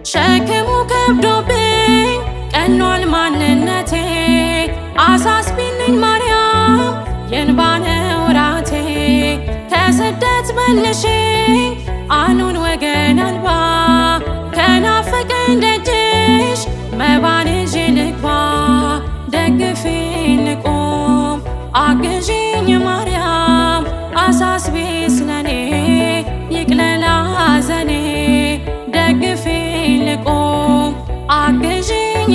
ሸክሙ ከብዶብኝ ቀኗል ማንነቴ አሳስቢልኝ ማርያም የእንባ ነው ራቴ ከስደት መልሽኝ አኑን ወገን አልባ ከናፈቀኝ ደጅሽ መባን ይዤ ልግባ ደግፊኝ ልቁም አግዢኝ ማርያም አሳስቢ ስለኔ ይቅለል ሐዘኔ ደግፊኝ ልቁም አግዢኝ